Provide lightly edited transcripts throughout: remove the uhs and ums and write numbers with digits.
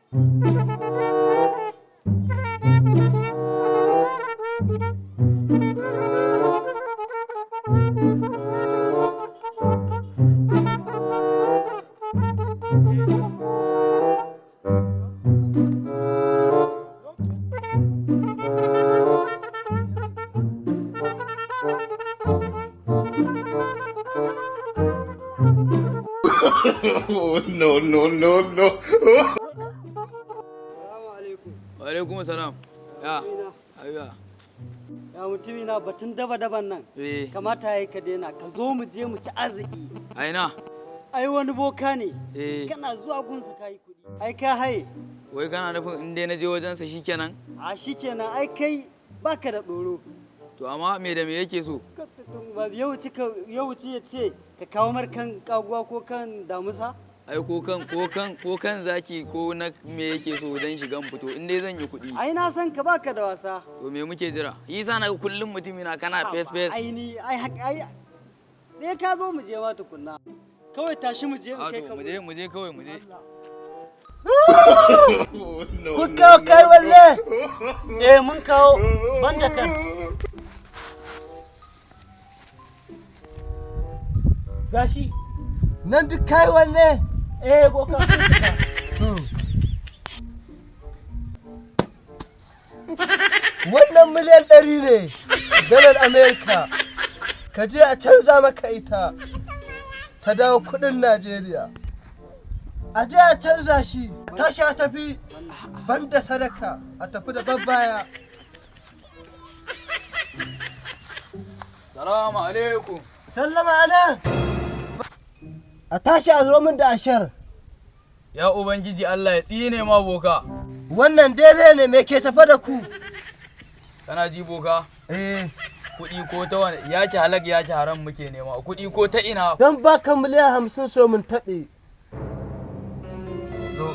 Oh, no, no, no, no. Wa alaikum salam. Ya, ayya. Ya mutumina batun daba-daban nan. Kamata yayi ka daina, ka zo mu je mu ci arziki. Aina. Ai wani boka ne. Kana zuwa gunsa kai kuɗi. Ai ka haye. Wai kana nufin in dai na je wajensa shikenan? A shikenan ai kai baka da tsoro. To amma me da me yake so? Yau wuce ya ce ka kawo mar kan kaguwa ko kan damusa? Ai ko kan zaki ko na me yake so dan shigan fito in dai zan yi kuɗi. Ai na san ka baka da wasa. To me muke jira? Yasa na kullum mutumina kana face. Ai ne ka zo mu je ma tukunna. Kawai tashi mu je mu kai ka. Mu je kawai mu je. Kun kawo kai walle? Mun kawo banda kan. Gashi. Nan duk kai wanne? Bokan sun cika. Wannan miliyan 100 ne, dalar Amerika. Ka je a canza maka ita, ta dawo kudin Najeriya. A je a canza shi, tashi a tafi, banda sadaka, a tafi da babbaya. Salamu alaikum. Sallama ana. A tashi a zo min da ashar. Ya Ubangiji Allah ya tsine ma boka. Wannan daidai ne me ke tafa da ku? Kana ji boka? Kuɗi ko ta wani yaki halak yaki haram muke nema. Kuɗi ko ta ina? Dan baka miliyan 50 so mun taɓe. Zo.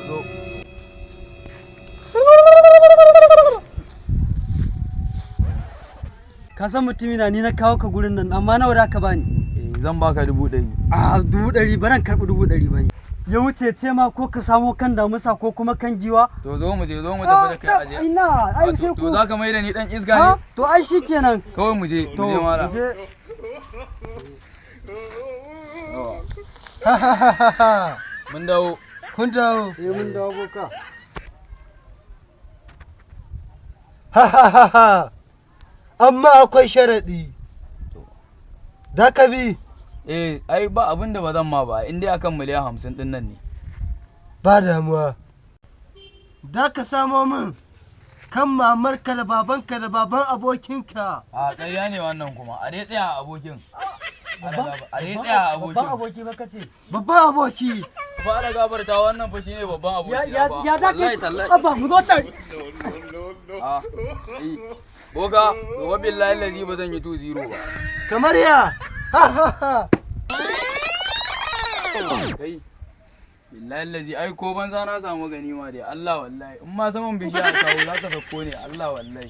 Ka san mutumina ni na kawo ka gurin nan amma nawa da ka bani? Zan baka 100. 100 ba ran karɓi 100 bane. Ya wuce ce ma ko ka samo kan damusa ko kuma kan giwa? To zo mu tafi da kai aje. Ina ai sai to za ka mai da ni dan iska ne? To ai shikenan. Kawai mu je mala. Mun dawo. Kun dawo. Mun dawo boka. Amma akwai sharaɗi. Da ka bi? Ai ba abin da ba zan ma ba, in dai akan miliyan 50 din nan ne. Ba damuwa. Da ka samo min kan mamarka da babanka da baban abokinka. A ƙarya ne wannan kuma, a dai tsaya a abokin. A dai tsaya a abokin. Babban aboki ba kace? Babban aboki. Ba da gabarta wannan fa shine babban aboki. Ya da kai. Abba mu zo tare. Boka, wa billahi lazi ba zan yi 2-0 ba. Kamar ya? Kai, billahi lazi ai ko banza na samu ganima dai Allah wallahi. In ma saman bishiya kawo za ka sako ne Allah wallahi.